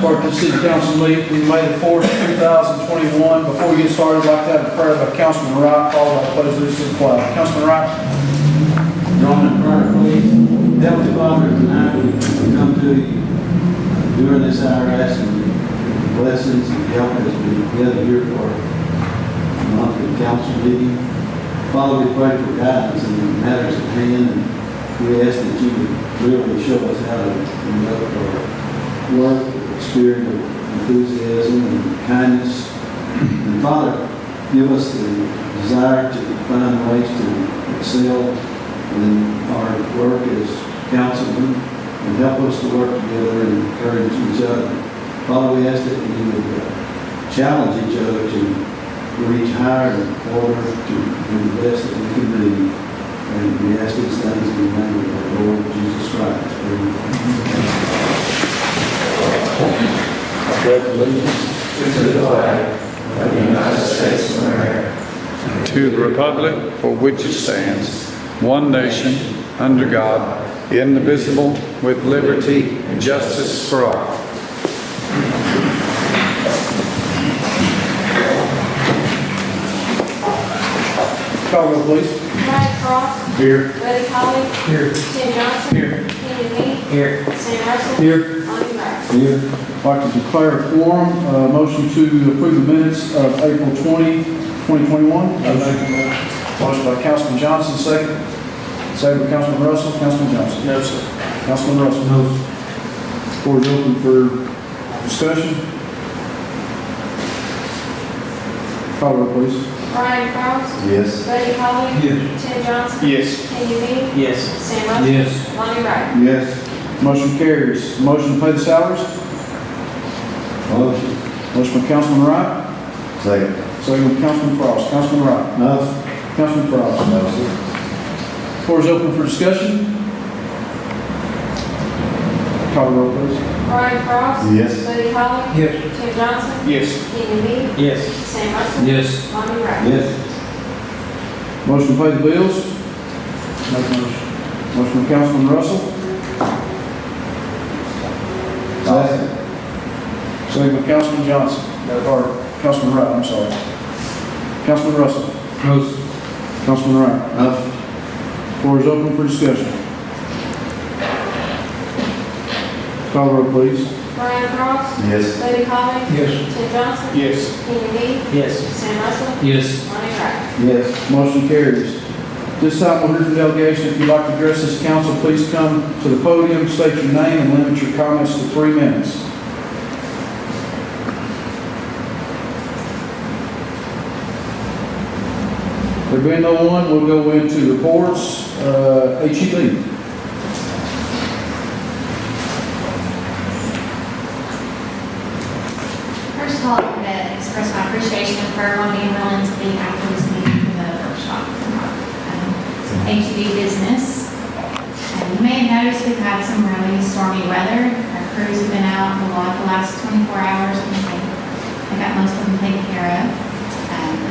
Park City Council meeting May the 4th, 2021. Before we get started, I'd like to have a prayer by Councilman Wright, followed by pledge allegiance to the flag. Councilman Wright. Join in prayer, please. Heavenly Father, tonight we come to you during this hour asking your blessings and help as we gather here for a monthly council meeting. Father, we pray for guidance in the matters at hand, and we ask that you would really show us how to conduct our work with a spirit of enthusiasm and kindness. And Father, give us the desire to find ways to excel in our work as councilmen and help us to work together and encourage each other. Father, we ask that you would challenge each other to reach higher in order to do the best that we can be. And we ask these things in the name of our Lord Jesus Christ. Amen. I pledge allegiance to the flag of the United States of America, and to the republic for which it stands, one nation, under God, indivisible, with liberty and justice for all. Call roll, please. Brian Cross. Here. Buddy Holly. Here. Tim Johnson. Here. Kenny Me. Here. Sam Russell. Here. Lonnie Wright. Here. I'd like to declare a quorum. Motion to approve the minutes of April 20, 2021. Motion by Councilman Johnson, second. Second by Councilman Russell. Councilman Johnson. No, sir. Councilman Russell. No. Floor is open for discussion. Call roll, please. Brian Cross. Yes. Buddy Holly. Yes. Tim Johnson. Yes. Kenny Me. Yes. Sam Russell. Yes. Lonnie Wright. Yes. Motion carries. Motion to pay the salaries. Motion. Motion by Councilman Wright. Second. Second by Councilman Frost. Councilman Wright. No. Councilman Frost. No, sir. Floor is open for discussion. Call the roll, please. Brian Cross. Yes. Buddy Holly. Yes. Tim Johnson. Yes. Kenny Me. Yes. Sam Russell. Yes. Lonnie Wright. Yes. Motion to pay the bills. Make a motion. Motion by Councilman Russell. Second. Second by Councilman Johnson. Or Councilman Wright, I'm sorry. Councilman Russell. No. Councilman Wright. No. Floor is open for discussion. Call the roll, please. Brian Cross. Yes. Buddy Holly. Yes. Tim Johnson. Yes. Kenny Me. Yes. Sam Russell. Yes. Lonnie Wright. Yes. Motion carries. This time we'll hear from the delegation. If you'd like to address this council, please come to the podium, state your name, and limit your comments to 3 minutes. There being no one, we'll go into reports. HEB. First of all, I want to express my appreciation for everyone being willing to be after this meeting for the workshop. HEB business. You may have noticed we've had some really stormy weather. Our crews have been out a lot the last 24 hours, and they got most of them taken care of.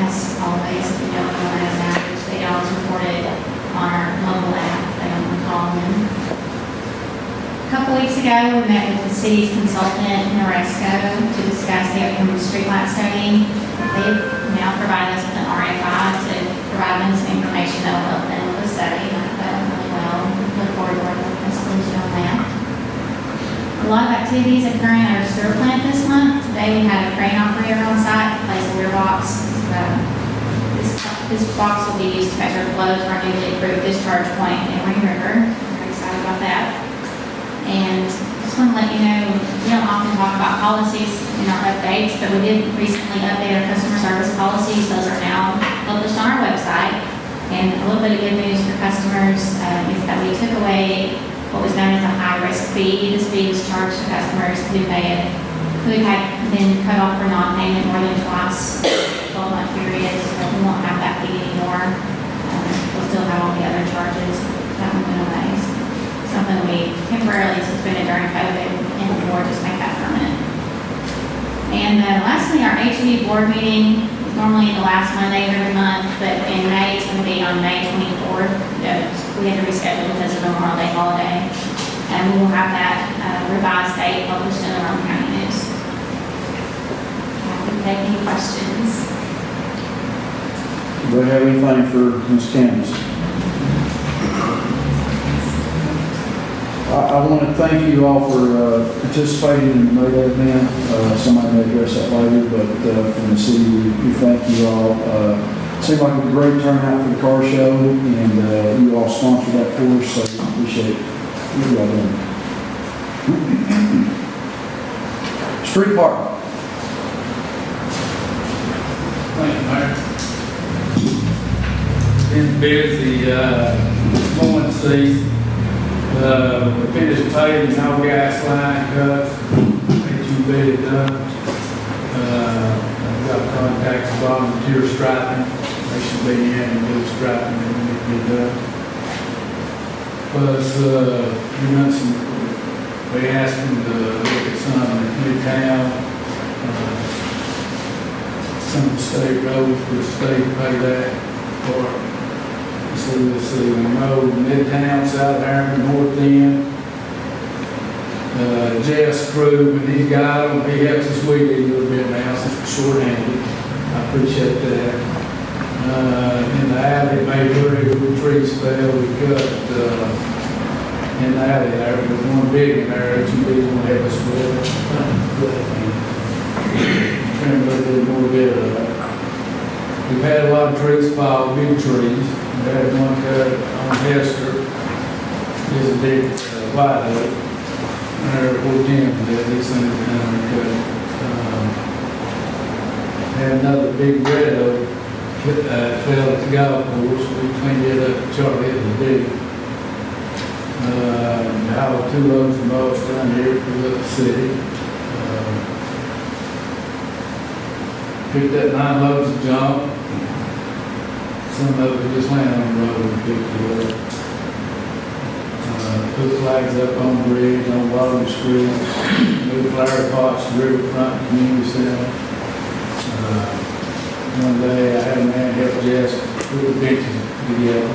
As always, if you don't know that matters, they always reported on our mobile app. They don't recall them. A couple weeks ago, we met with the city's consultant, Noresco, to discuss the upcoming streetlight study. They've now provided us with an RFI to provide them some information that will help them with the study. I thought that went really well. Look forward to working with the solution on that. A lot of activities occurring at our sewer plant this month. Today we had a crane operator on site to place a rear box. This box will be used to measure flows for our newly approved discharge point in Ring River. I'm very excited about that. And just want to let you know, we don't often talk about policies in our updates, but we did recently update our customer service policies. Those are now published on our website. And a little bit of good news for customers is that we took away what was known as a high-risk fee. This fee was charged to customers who had been cut off for non-payment more than twice in a 12-month period. So we won't have that fee anymore. We'll still have all the other charges. That one went away. Something we temporarily suspended during COVID, and we'll just make that permanent. And lastly, our HV board meeting is normally the last Monday of every month, but in May it's going to be on May 24th. We had to reschedule because of Memorial Day holiday. And we'll have that revised date published in our own county news. Happy to take any questions. Do we have anything for Ms. Candace? I want to thank you all for participating in the May Day event. Somebody may address that later, but from the city, we thank you all. Seemed like a great turnout for the car show, and you all sponsored that for us, so we appreciate you all doing it. Street Department. Thank you, Mayor. Been busy, mowing season. We finished paving, no gas line cuts, HUB done. I've got contacts with volunteer striping. They should be in and do striping that need to be done. Plus, we done some, they asked them to look at some in Midtown. Some of the state roads, the state pay that for. So we'll see, we know Midtown, South Harriman, North End. Jeff's crew, when he's got them, he helps us weed a little bit now since we're short-handed. I appreciate that. In the alley, made very good trees fell. We cut in the alley there. There's one big in there that you need to help us with. Trim a little bit more bit of that. We've had a lot of trees fall, big trees. We had one cut on Hester. There's a big white oak. And there are 4 Jim's that these things are down and cut. Had another big red oak fell at the golf course. We cleaned it up, Charlie hit the big. Now 2 loads of mulch down here for the city. Picked up 9 loads of junk. Some of it just went on the road and picked it up. Put flags up on the bridge, on Water Street. Moved flower pots to Riverfront Community Center. One day I had a man help Jess put the benches together.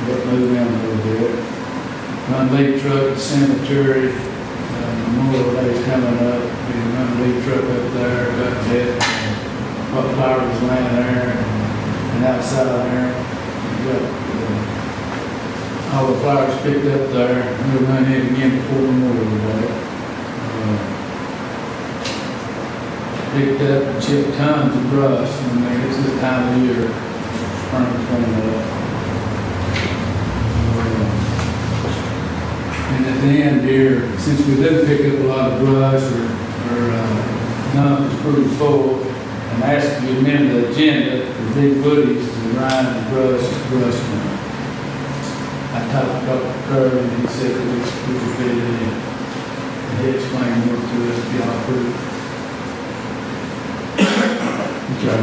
Help move them a little bit. Run lead truck at the cemetery. Memorial Day's coming up. We run the lead truck up there, got the head, what flowers laying there. And outside there, we got all the flowers picked up there. We'll run in again before Memorial Day. Picked up and chipped tons of brush. I mean, it's this time of year, spring cleaning up. And at the end here, since we do pick up a lot of brush or dump is pretty full, I'm asking you to amend the agenda for big goodies to grind and brush now. I talked to Dr. Kerr and he said that we could fit it in. And he explained more to us, if y'all approve. Okay.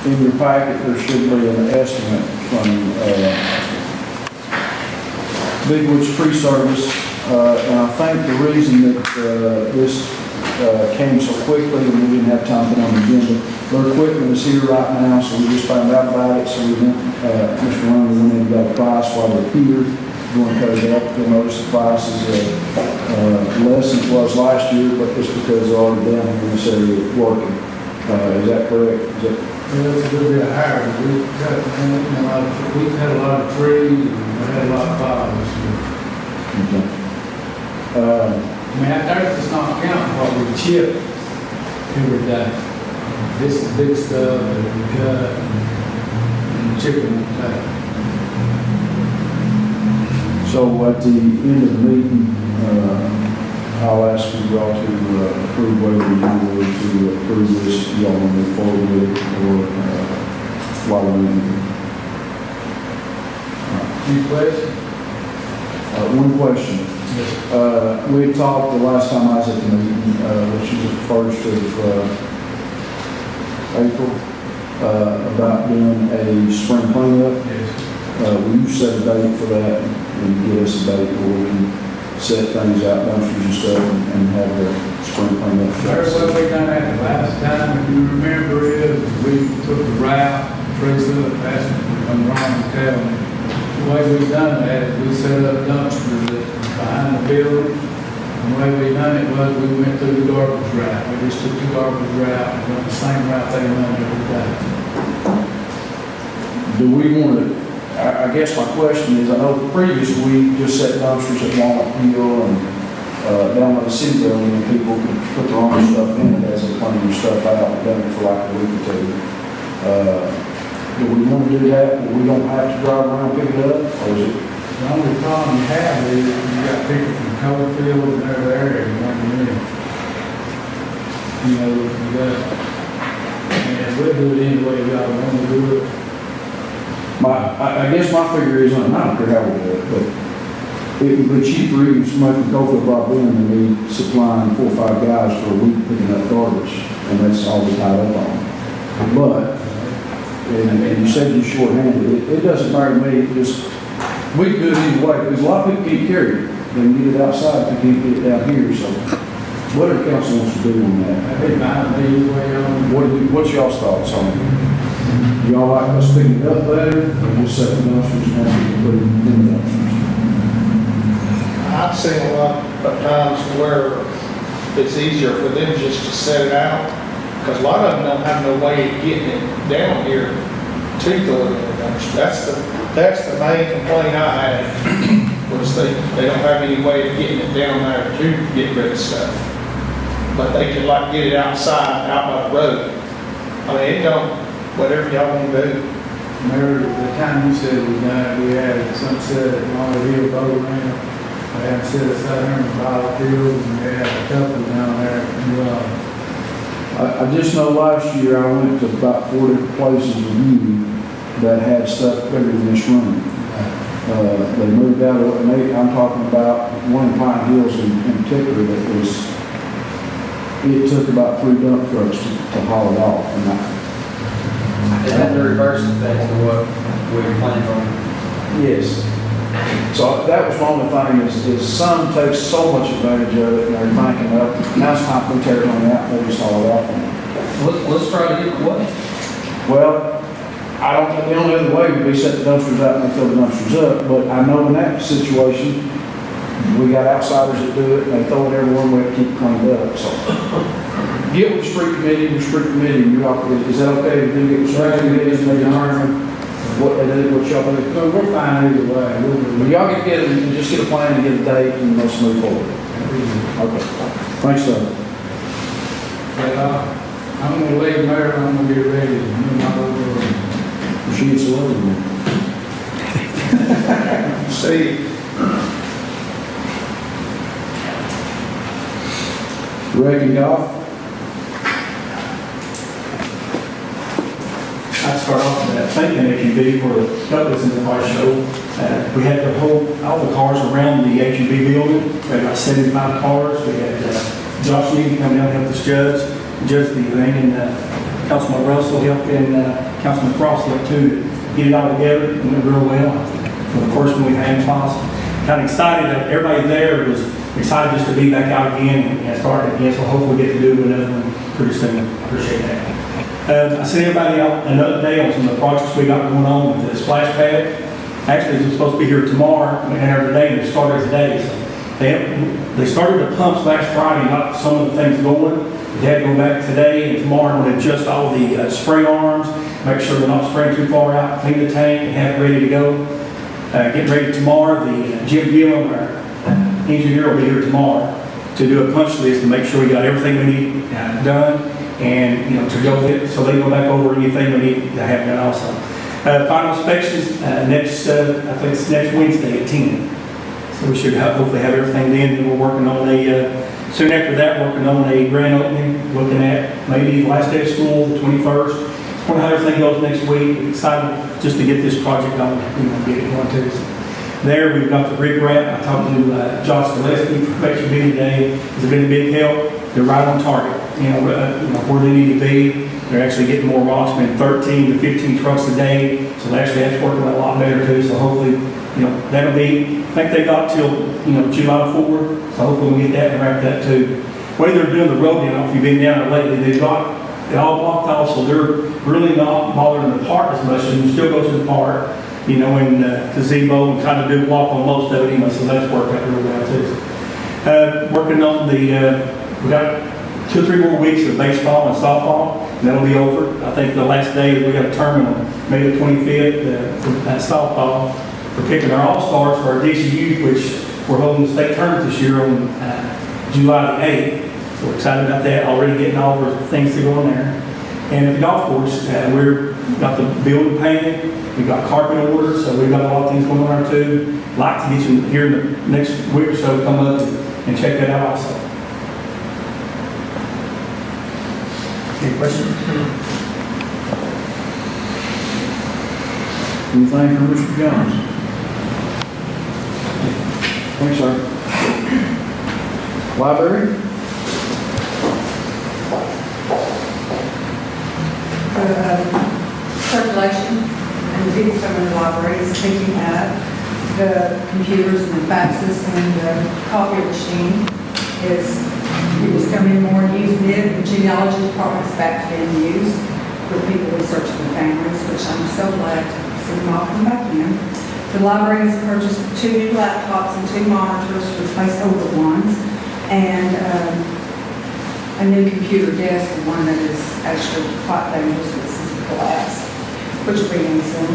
In your packet, there should be an estimate from Big Woods Tree Service. And I think the reason that this came so quickly and we didn't have time to put on the agenda, their equipment is here right now, so we just found out about it. So we went, Mr. Runner went in and got a price while they're here. We're going to cut it up. You'll notice the price is less than it was last year, but it's because they're already down here in this area working. Is that correct? Is that Well, it's a little bit higher. We've cut a lot of trees and we had a lot of fire this year. okay? I mean, out there, it's not counting what we chip every day. This is big stuff that we cut and chipping and cut. So at the end of the meeting, I'll ask you all to approve whether you will to approve this, y'all want to move forward with it, or while we're meeting. Any questions? One question. Yes. We had talked the last time I was at the meeting, which is the 1st of April, about doing a spring cleanup. Yes. Will you set a date for that and get us a date where we can set things out, dumpsters and stuff, and have the spring cleanup? Very well, we done that the last time, if you remember, is we took the route, traced it, passed it, I'm wrong, tell me. We The way we done that is we set up dumpsters behind the building. And the way we done it was we went through the garbage route. We just took the garbage route and went the same route they run every day. Do we want to, I guess my question is, I know previously we just set dumpsters at Walnut Hill and down by the city building, and people could put their own stuff in it as they clean their stuff out, and done it for like a week or two. Do we want to do that, but we don't have to drive around and pick it up, or is it? The only problem you have is you got people from Coalfield and other areas wanting to in. You know, you got, and we'll do it anyway, y'all want to do it. I guess my figure is, I don't care how we do it, but it would be cheaper even if somebody from Coalfield brought in than me supplying 4 or 5 guys for a week picking up garbage, and that's all we tied up on. But, and you said you're short-handed, it doesn't matter to me, it just, we can do it either way, because a lot of people can't carry it. They can get it outside, they can't get it down here, so whatever council wants to do on that. That'd be fine, either way on. What's y'all's thoughts on it? Y'all like us picking it up better, or just set the dumpsters and have people put it in the dumpsters? I've seen a lot of times where it's easier for them just to set it out, because a lot of them don't have no way of getting it down here to throw it in the dumpster. That's the main complaint I had, was they don't have any way of getting it down there to get rid of stuff. But they can like get it outside, out by the road. I mean, it don't, whatever y'all want to do. Remember the time you said we done it, we had sunset at Long Hill Boat Ramp. We had set us out here in the Bottle Field, and we had a couple down there. I just know last year I went to about 4 different places with you that had stuff bigger than this room. They moved out of, and I'm talking about one in Pine Hills in particular that was, it took about 3 dump trucks to haul it off. And Is that the reverse effect of what we planned on? yes. So that was my only thing is some takes so much advantage of it and they're thinking, well, now it's time to tear it on out and just haul it off. Let's try to get what? Well, I don't think the only other way would be set the dumpsters out and they fill the dumpsters up, but I know in that situation, we got outsiders that do it and they throw it everywhere and we have to keep it cleaned up, so. Get with the street committee, you all, is that okay if they get with the street committee and they determine what they do, what y'all do? So we're fine either way. Well, y'all get together and just get a plan and get a date and let's move forward. Okay, thanks, sir. But, I'm gonna leave Mary, I'm gonna get ready to move my little room. She gets a little bit. See, Wrecking golf? I'd start off with thanking HEB for putting us in the car show. We had the all the cars around the HEB building. We had about 75 cars. We had Josh Needy come down and help us judge the event, and Councilman Russell helped, and Councilman Frost helped too, to get it all together. It went real well. For the first one we had in class. Kind of excited that everybody there was excited just to be back out again and start again. So hopefully we get to do another one pretty soon. Appreciate that. I sent everybody out an update on some of the projects we got going on with the splash pad. Actually, it's supposed to be here tomorrow and today, and it started today. So they started the pumps last Friday, and got some of the things going. They had to go back today and tomorrow and adjust all the spray arms, make sure they're not spraying too far out, clean the tank, and have it ready to go. Get ready tomorrow. The Jim Gillum, our engineer, will be here tomorrow to do a punch list to make sure we got everything we need done. And, to go with it, so they go back over anything we need to have done also. Final inspections, I think it's next Wednesday at 10. So we should hopefully have everything then. And we're working on soon after that, working on a grand opening, looking at maybe the last day of school, the 21st. We're how everything goes next week. We're excited just to get this project on, get it going too. There, we've got the brick wrap. I talked to Josh Gillespie from Hvac today. It's been a big help. They're right on target. Where they need to be. They're actually getting more rocks, 13 to 15 trucks a day. So that's working a lot better too. So hopefully, that'll be, I think they got till, July 4th. So hopefully we get that and wrap that too. The way they're doing the road, if you've been down there lately, they've got it all blocked off. So they're really not bothering the park as much. So you can still go to the park. you know, in gazebo and kind of do walk on most of it anyway, so that's worked out really well too. Working on the, we got 2 or 3 more weeks of baseball and softball, and that'll be over. I think the last day, we got a tournament on May the 25th, at softball. We're picking our all-stars for our DCU, which we're holding the state tournament this year on July the 8th. So we're excited about that, already getting all the things to go in there. And at the golf course, we're got the building painted, we got carpet ordered, so we've got a lot of things going on there too. Like to get you here in the next week or so, come up and check that out also. Any questions? Anything from Mr. Jones? Thanks, sir. Library? Circulation and the people coming to the library is picking up. The computers and the faxes and the copy machine is coming more and using it. The genealogy department is back to being used for people researching the families, which I'm so glad to see them all come back in. The library has purchased 2 new laptops and 2 monitors to replace older ones, and a new computer desk, and one that is actually quite dangerous, this is glass, which will be in soon.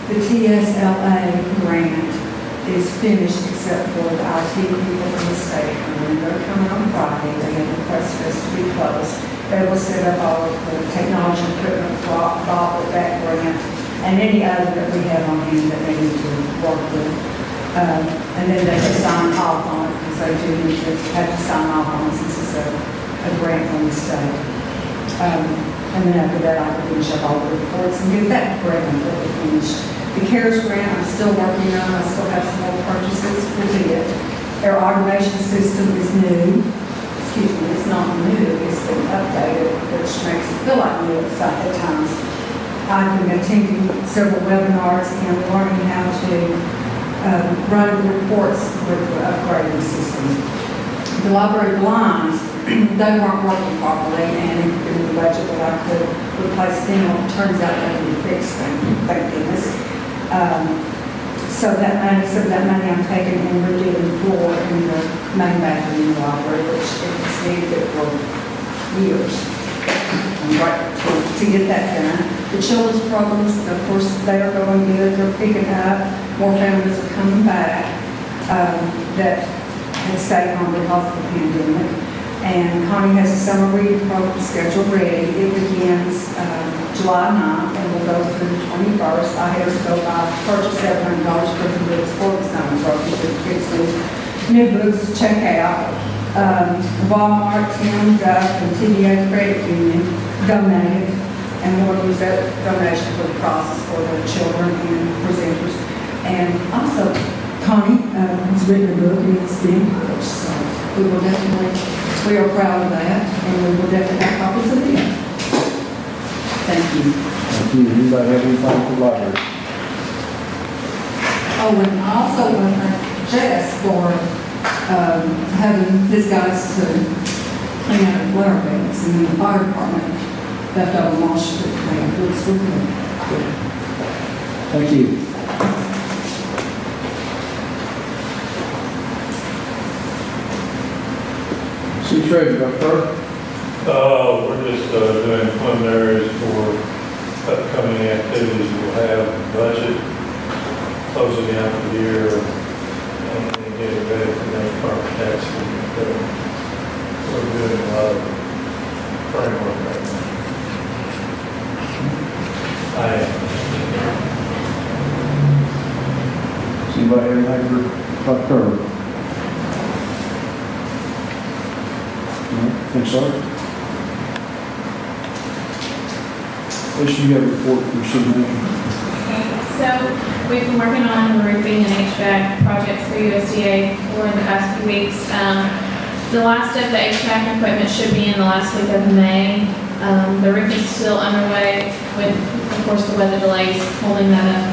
The TSLA grant is finished except for the IT people in the state. And they're coming on Friday. They have requested us to be closed. They will set up all of the technology equipment bought with that grant and any other that we have on hand that they need to work with. And then they can sign off on it because they do need to have to sign off on it since it's a grant from the state. And then after that, I can finish up all the reports and get that grant completely finished. The CARES grant, I'm still working on. I still have some more purchases to bid. Their automation system is new. Excuse me, it's not new. It's been updated, which makes it feel like new at times. I've been attending several webinars and learning how to run reports with the upgrading system. The library blinds, they weren't working properly, and in the budget that I could replace them, it turns out they can be fixed, thank goodness. So that money I'm taking and redoing the floor in the main bathroom in the library, which it's needed for years. I'm right to get that done. The children's programs, of course, they are going good. They're picking up. More families are coming back that had stayed home because of the pandemic. And Connie has a summer reading program schedule ready. It begins July 9th and will go through the 21st. I had to go buy, purchase $700 worth of books for the summer program to get some new books to check out. Walmart, Tim, Duff, and TDA Credit Union donated, and we'll use that donation for the process for the children and presenters. And also, Connie has written a book and it's being published, so we are proud of that, and we will definitely have copies of it. Thank you. Thank you. Anybody have anything for the library? Oh, and I also want to thank Jess for having his guys to clean out the flower beds, and the fire department left over Marsh Street. They have good swimming. Thank you. City Treasurer, Dr. Carter? We're just doing preliminaries for upcoming activities we'll have, budget, closing out the year, and getting ready for next property tax. We're doing a lot of framework right now. I am. Does anybody have anything for Dr. Carter? Thanks, sir. Lisa, you have a report from your superintendent. So we've been working on roofing and HVAC projects for USDA for the past few weeks. The last of the HVAC equipment should be in the last week of May. The roof is still underway with, of course, the weather delays holding that up.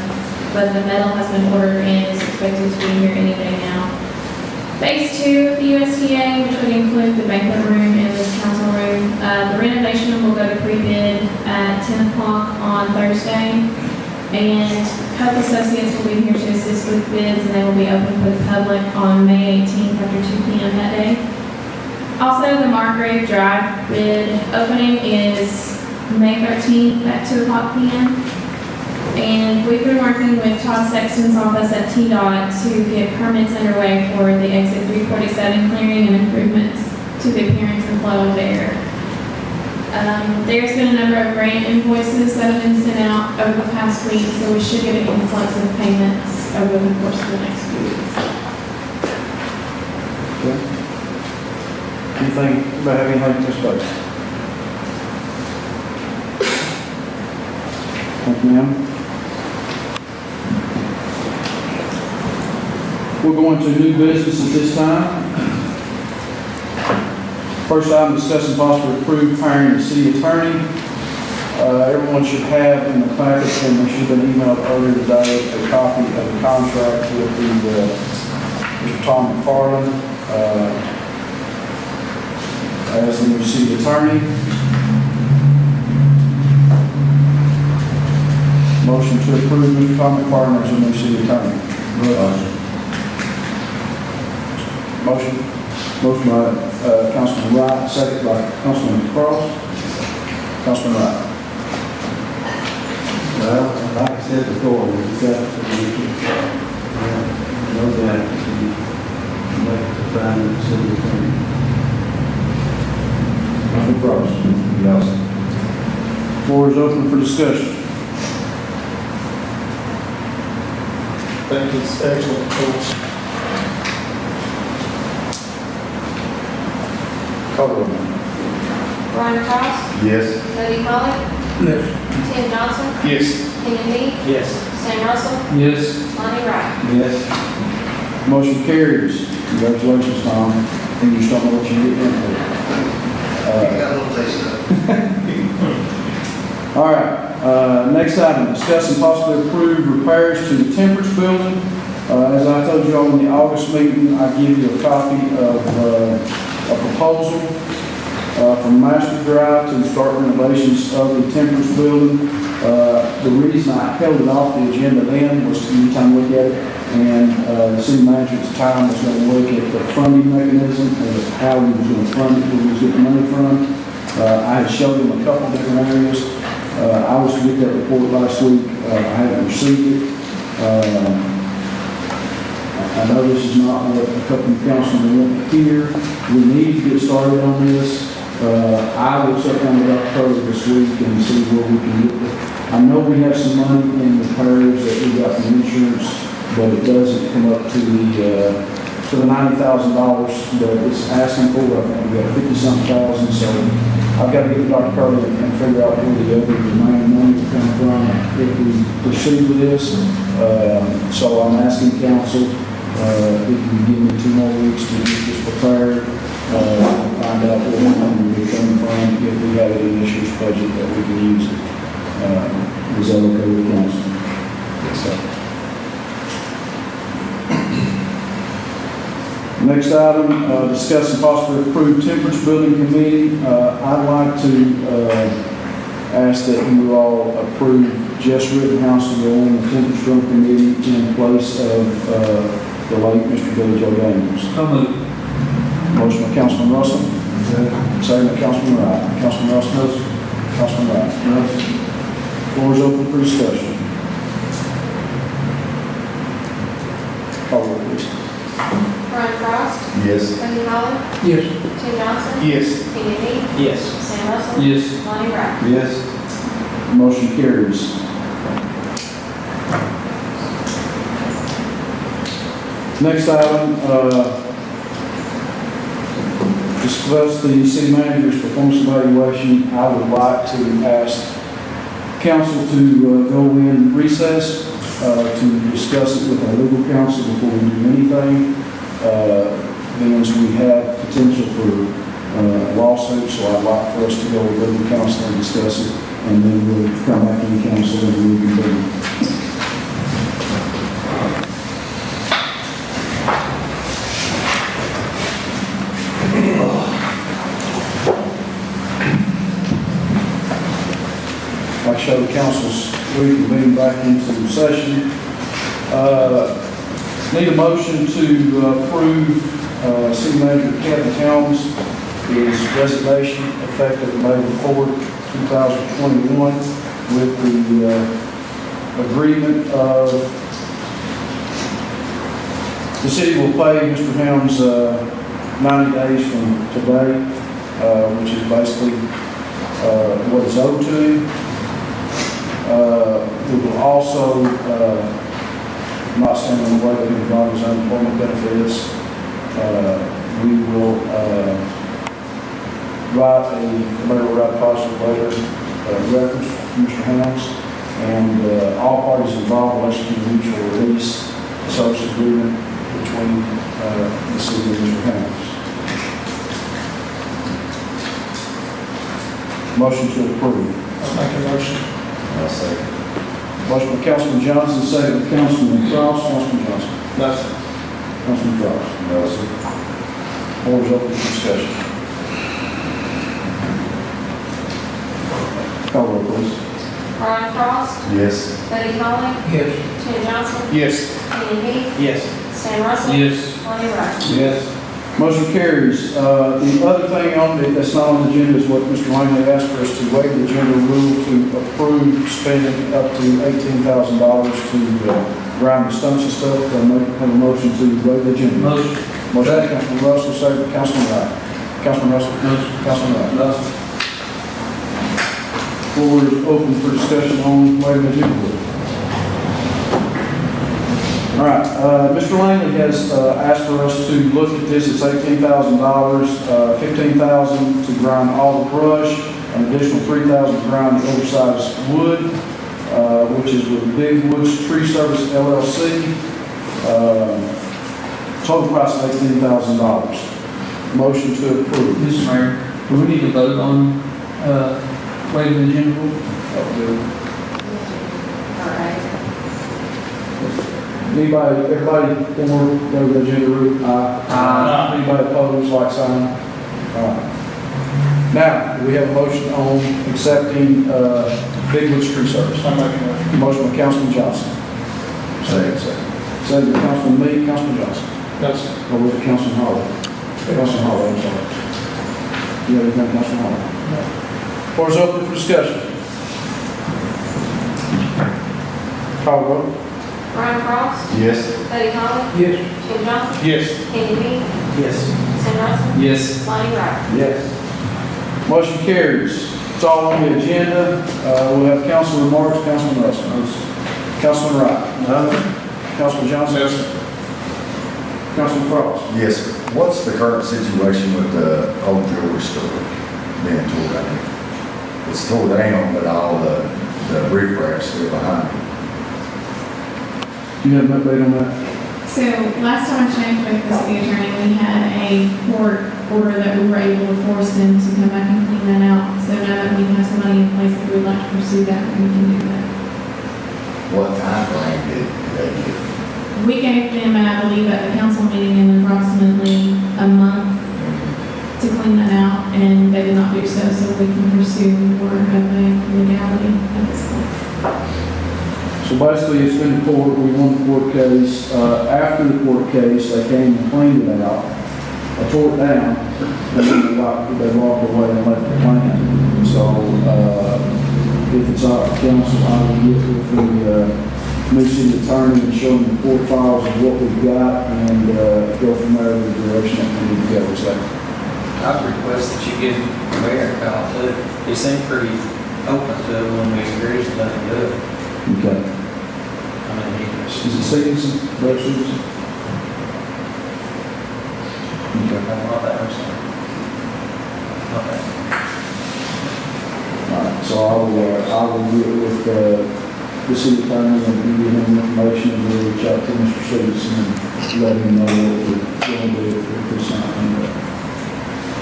But the metal has been ordered and is expected to be here any day now. Phase 2 of the USDA, which would include the banquet room and this council room, the renovation will go to pre-bid at 10 o'clock on Thursday. And Hvac Associates will be here to assist with bids, and they will be open for the public on May 18th after 2 p.m. that day. Also, the Margrave Drive bid opening is May 13th at 2 o'clock p.m. And we've been working with Todd Sexton's office at TDOT to get permits underway for the exit 347 clearing and improvements to the appearance and flow of air. There's been a number of grant invoices that have been sent out over the past week, so we should get an influx of payments over the course of the next few weeks. Anything, anybody have anything to discuss? Thank you, ma'am. We're going to new business at this time. First item, discussing possible approve hiring the city attorney. Everyone should have in the packet, and there should have been emailed earlier today, a copy of the contract with the Mr. Tom McFarland as the new city attorney. Motion to approve Mr. Tom McFarland as the new city attorney. Motion by Councilman Wright, second by Councilman Cross. Councilman Wright. Well, like I said before, we've got to no doubt to make the final city attorney. Councilman Cross. Yes. Floor is open for discussion. I think it's excellent choice. Brian Cross, Yes. Buddy Holly, Yes. Tim Johnson, Yes. Kenny Me, Yes. Sam Russell, Yes. Lonnie Wright. Yes. Motion carries. Congratulations, Tom. I think you still know what you're getting into. All right, next item, discuss and possibly approve repairs to the Temperance Building. As I told you all in the August meeting, I give you a copy of a proposal from Master Drive to start renovations of the Temperance Building. The reason I held it off the agenda then was to give you time to look at it, and the city manager at the time was going to look at the funding mechanism and how we was going to fund it, where we was getting money from. I had showed him a couple different areas. I was to get that report last week. I haven't received it. I know this is not what a couple of councilmen want to hear. We need to get started on this. I will sit down with Dr. Curry this week and see where we can get it. I know we have some money in repairs that we got from insurance, but it doesn't come up to the $90,000 that it's asking for. I think we got 50-something thousand, so I've got to get with Dr. Curry and figure out where the other remaining money will come from if we proceed with this. So I'm asking council if you can give me 2 more weeks to get this prepared, find out where the money will be coming from, if we have any issues budget that we can use it. Is that okay with council? Yes, sir. Next item, discuss and possibly approve Temperance Building Committee. I'd like to ask that you all approve Jess Rittenhouse to go on the Temperance Building Committee in place of the late Mr. Billy Joe Daniels. Motion by Councilman Russell. Second by Councilman Wright. Councilman Russell. Councilman Wright. Floor is open for discussion. Call roll, please. Brian Cross, Yes. Buddy Holly, Yes. Tim Johnson, Yes. Kenny Me, Yes. Sam Russell, Yes. Lonnie Wright. Yes. Motion carries. Next item, discuss the city manager's performance evaluation. I would like to ask council to go in recess to discuss it with our legal counsel before we do anything. Then we have potential for lawsuits, so I'd like for us to go with legal counsel and discuss it, and then we'll come back in council and we can do. the council's weekly meeting back into session. Need a motion to approve City Manager Kevin Helms' his resignation effective May 4, 2021 with the agreement of the city will pay Mr. Helms 90 days from today, which is basically what is owed to him. We will also not stand in the way of him drawing his unemployment benefits. We will write a positive letter reference to Mr. Helms, and all parties involved will execute a mutual release service agreement between the city and Mr. Helms. Motion to approve. I'll make a motion. I'll second. Motion by Councilman Johnson, second by Councilman Cross. Councilman Johnson. No, sir. Councilman Cross. No, sir. Floor is open for discussion. Call roll, please. Brian Frost. Yes. Buddy Holly. Yes. Tim Johnson. Yes. Kenny Me. Yes. Sam Russell. Yes. Lonnie Wright. Yes. Motion carries. The other thing on that's not on the agenda is what Mr. Langley asked for us to waive the agenda rule to approve spending up to $18,000 to grind the stumps and stuff. Have a motion to waive the agenda. Motion. Motion by Councilman Russell, second by Councilman Wright. Councilman Russell. Motion. Councilman Wright. No, Floor is open for discussion on waiving the agenda rule. All right, Mr. Langley has asked for us to look at this. It's $18,000, $15,000 to grind all the brush, an additional $3,000 to grind the oversized wood, which is with Big Woods Tree Service LLC. Total price of $18,000. Motion to approve. Mr. Mayor, do we need to vote on waiving the agenda rule? Anybody, everybody for waive the agenda rule? Aye. Anybody opposed, like sign? Now, do we have a motion on accepting Big Woods Tree Service? I'll make a motion. Motion by Councilman Johnson. Second by Councilman Meade. Councilman Johnson. No, sir. Or with Councilman Howard? Councilman Howard, I'm sorry. You have anything, Councilman Howard? No. Floor is open for discussion. Call the roll. Brian Frost. Yes. Buddy Holly. Yes. Tim Johnson. Yes. Kenny Me. Yes. Sam Russell. Yes. Lonnie Wright. Yes. Motion carries. It's all on the agenda. We'll have council remarks. Councilman Russell. Councilman Wright. Councilman Johnson. No, sir. Councilman Frost. Yes, sir. What's the current situation with the old jewelry store being tore down? It's tore down, but all the riffraff's still behind it. Do you have an update on that? So last time I checked with the city attorney, we had a court order that we were able to force them to come back and clean that out. So now that we have some money in place, if we'd like to pursue that, we can do that. What time frame did they give? We gave them, I believe, at the council meeting in approximately a month to clean that out, and they did not do so, so we can pursue more of a legality at this point. So basically, it's been court, we won the court case. After the court case, they came and cleaned it out, tore it down, and then they walked away and left the plan. So, if it's our council, I will get with the new city attorney and show them the court files of what we've got, and go from there in the direction that we need to go. So, I'd request that you give the mayor a call too. He seemed pretty open to it when we agreed to let him do it. okay. I mean, he was, Is it citizen, Brett Citizen? Okay. not that, I'm sorry. Not that. All right, so I will get with the city attorney and give him information, and we'll reach out to Mr. Stevenson and let him know what we're going to do if there's something.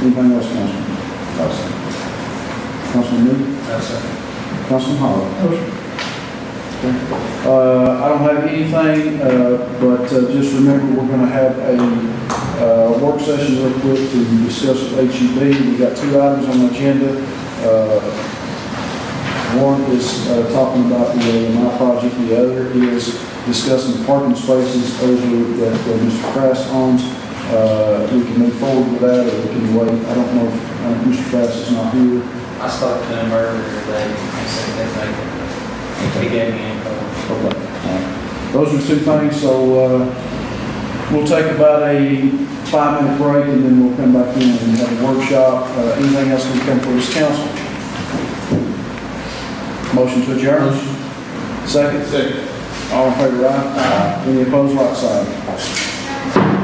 Anything else, Councilman? No, sir. Councilman Lee? No, sir. Councilman Howard? I don't have anything, but just remember we're going to have a work session real quick to discuss with HEB. We've got 2 items on the agenda. One is talking about my project, the other is discussing parking spaces over that Mr. Krass owns. We can move forward with that, or we can wait. I don't know if Mr. Krass is not here. I spoke to him earlier today, and said they think, he gave me info. Okay. All right. Those are two things, so we'll take about a 5-minute break, and then we'll come back in and have a workshop. Anything else we come for this council? Motion to adjourn? Second? Second. All in favor, aye? Any opposed, like sign?